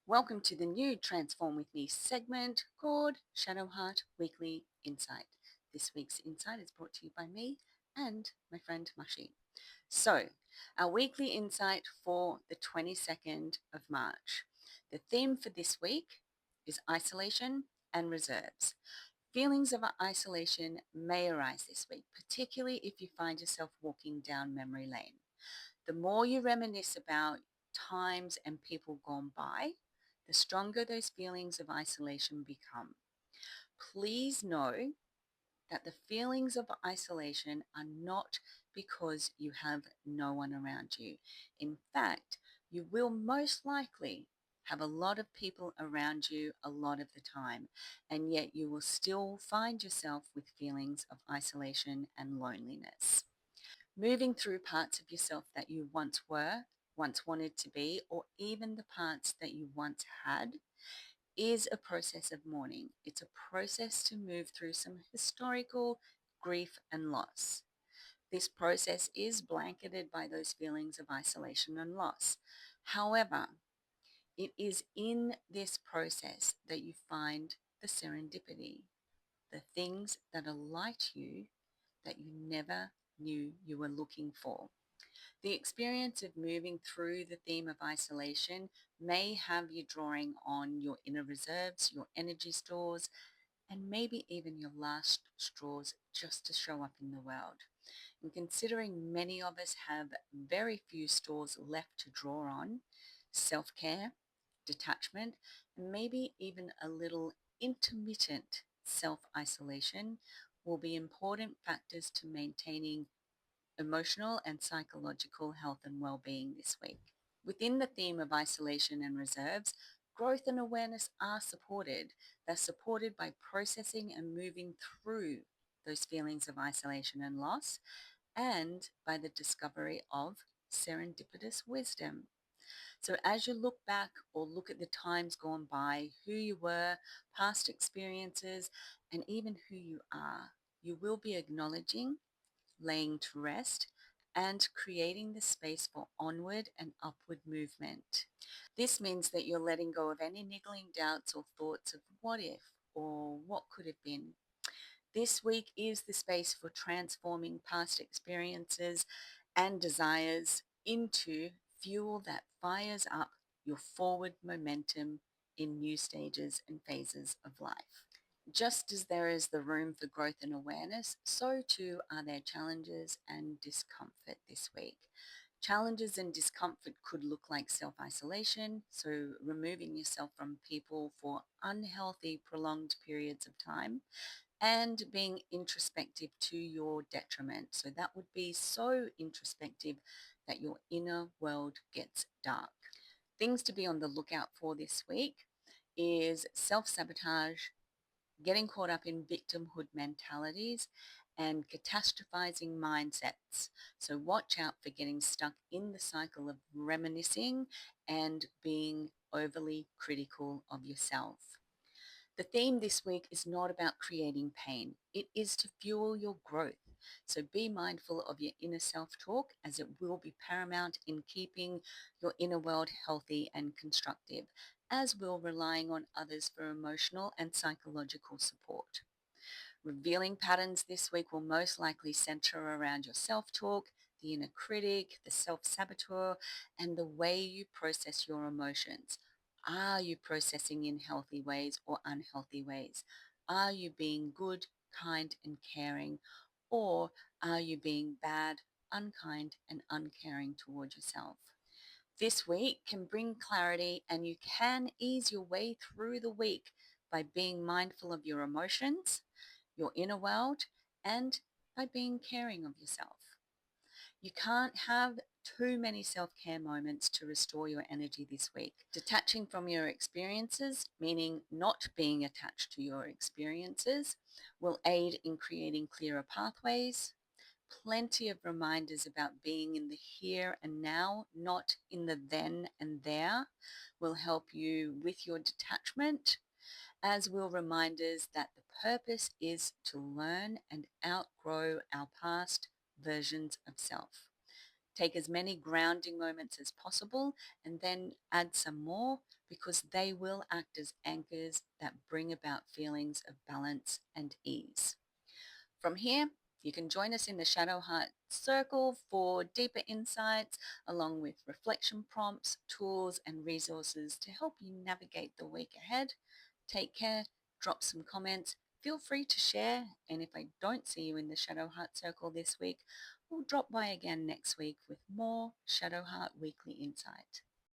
Welcome to the new Transform With Me segment called Shadowheart Weekly Insight. This week's insight is brought to you by me and my friend Mashi. So, our weekly insight for the 22nd of March. The theme for this week is isolation and reserves. Feelings of isolation may arise this week, particularly if you find yourself walking down memory lane. The more you reminisce about times and people gone by, the stronger those feelings of isolation become. Please know that the feelings of isolation are not because you have no one around you. In fact, you will most likely have a lot of people around you a lot of the time, and yet you will still find yourself with feelings of isolation and loneliness. Moving through parts of yourself that you once were, once wanted to be, or even the parts that you once had is a process of mourning. It's a process to move through some historical grief and loss. This process is blanketed by those feelings of isolation and loss. However, it is in this process that you find the serendipity, the things that alight you that you never knew you were looking for. The experience of moving through the theme of isolation may have you drawing on your inner reserves, your energy stores, and maybe even your last straws just to show up in the world. And considering many of us have very few stores left to draw on, self care, detachment, and maybe even a little intermittent self isolation will be important factors to maintaining emotional and psychological health and well-being this week. Within the theme of isolation and reserves, growth and awareness are supported. They're supported by processing and moving through those feelings of isolation and loss, and by the discovery of serendipitous wisdom. So as you look back or look at the times gone by, who you were, past experiences, and even who you are, you will be acknowledging, laying to rest, and creating the space for onward and upward movement. This means that you're letting go of any niggling doubts or thoughts of what if or what could have been. This week is the space for transforming past experiences and desires into fuel that fires up your forward momentum in new stages and phases of life. Just as there is the room for growth and awareness, so too are there challenges and discomfort this week. Challenges and discomfort could look like self-isolation, so removing yourself from people for unhealthy, prolonged periods of time, and being introspective to your detriment. So that would be so introspective that your inner world gets dark. Things to be on the lookout for this week is self-sabotage, getting caught up in victimhood mentalities, and catastrophizing mindsets. So watch out for getting stuck in the cycle of reminiscing and being overly critical of yourself. The theme this week is not about creating pain. It is to fuel your growth. So be mindful of your inner self-talk, as it will be paramount in keeping your inner world healthy and constructive, as will relying on others for emotional and psychological support. Revealing patterns this week will most likely center around your self-talk, the inner critic, the self-saboteur, and the way you process your emotions. Are you processing in healthy ways or unhealthy ways? Are you being good, kind, and caring? Or are you being bad, unkind, and uncaring towards yourself? This week can bring clarity, and you can ease your way through the week by being mindful of your emotions, your inner world, and by being caring of yourself. You can't have too many self-care moments to restore your energy this week. Detaching from your experiences, meaning not being attached to your experiences, will aid in creating clearer pathways. Plenty of reminders about being in the here and now, not in the then and there, will help you with your detachment, as will reminders that the purpose is to learn and outgrow our past versions of self. Take as many grounding moments as possible and then add some more because they will act as anchors that bring about feelings of balance and ease. From here, you can join us in the Shadowheart Circle for deeper insights, along with reflection prompts, tools, and resources to help you navigate the week ahead. Take care, drop some comments, feel free to share, and if I don't see you in the Shadowheart Circle this week, we'll drop by again next week with more Shadowheart Weekly Insight.